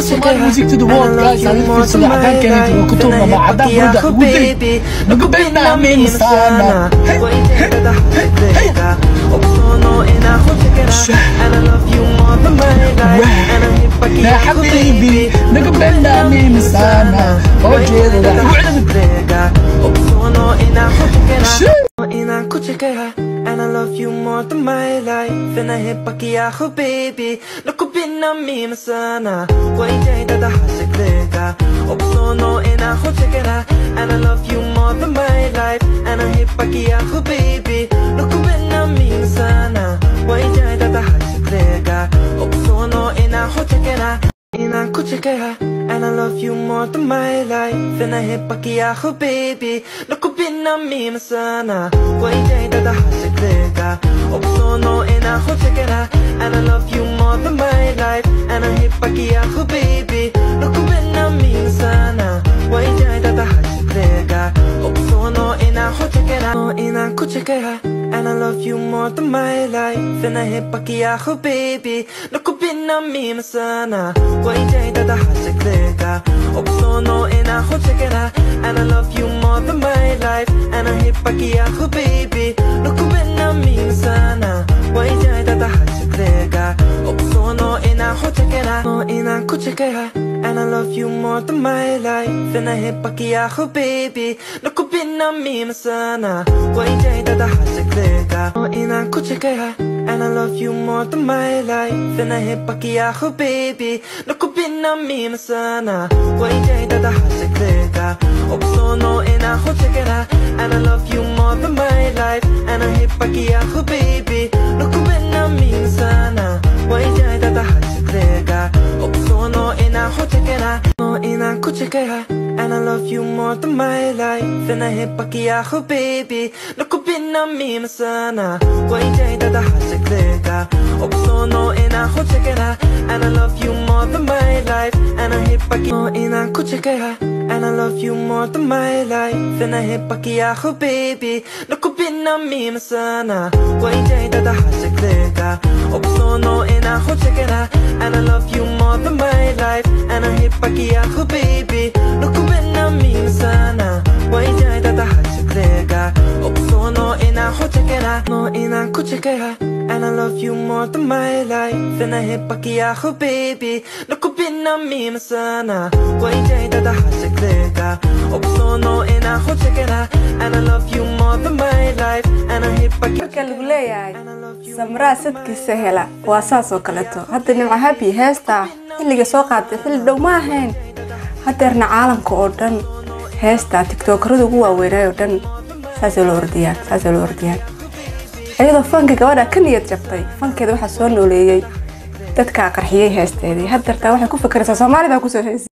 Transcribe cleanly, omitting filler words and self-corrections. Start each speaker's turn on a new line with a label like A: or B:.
A: Somali music to the world, guys. I feel so I can't get to kutuma ma ada buda wudi. Nagubena min sana.
B: And I love you more than my life. And I'm hip back
A: يا حبيبي نقبلنا من سنة
B: And I love you more than my life. And I hip back baby. نقبلنا من سنة وإنتي تدحسك لك أبصونو إنا خدشكرا. And I love you more than my life. And I hip back baby. نقبلنا من سنة وإنتي تدحسك لك أبصونو إنا خدشكرا. And I love you more than my life. And I hip back baby. نقبلنا من سنة وإنتي تدحسك لك أبصونو إنا خدشكرا. And I love you more than my life. And I hip back baby. نقبلنا من سنة وإنتي تدحسك لك أبصونو إنا خدشكرا. And I love you more than my life. And I hip back baby. نقبلنا من سنة وإنتي تدحسك لك أبصونو إنا خدشكرا. And I love you more than my life. And I hip back baby. نقبلنا من سنة وإنتي تدحسك لك أبصونو إنا خدشكرا. And I love you more than my life. And I hip back baby. نقبلنا من سنة وإنتي تدحسك لك And I love you more than my life. And I hip back baby. نقبلنا من سنة وإنتي تدحسك لك أبصونو إنا خدشكرا. And I love you more than my life. And I hip back baby. نقبلنا من سنة وإنتي تدحسك لك أبصونو إنا خدشكرا. And I love you more than my life. And I hip back baby. نقبلنا من سنة وإنتي تدحسك لك أبصونو إنا خدشكرا. And I love you more than my life. And I hip back And I love you more than my life. And I hip back baby. نقبلنا من سنة وإنتي تدحسك لك أبصونو إنا خدشكرا. And I love you more than my life. And I hip back baby. نقبلنا من سنة وإنتي تدحسك لك أبصونو إنا خدشكرا. And I love you more than my life. And I hip back baby. نقبلنا من سنة وإنتي تدحسك لك أبصونو إنا خدشكرا. And I love you more than my life. And I hip back
C: سمراء صدقي سهلة واساس وكلته حتى إنه هابي هاستا اللي سوقات في الدوماهن حتى إرنا عالم كأردن هاستا تيك توك ردو جوا ويناي أردن سازلورديان أيضا فانك كوادا كن يتجبطي فانك ذو حسون وليي تتكا قرحيي هاستا دي حتى ارتاح كوفا كرسا سومالي دا كوسو هاستا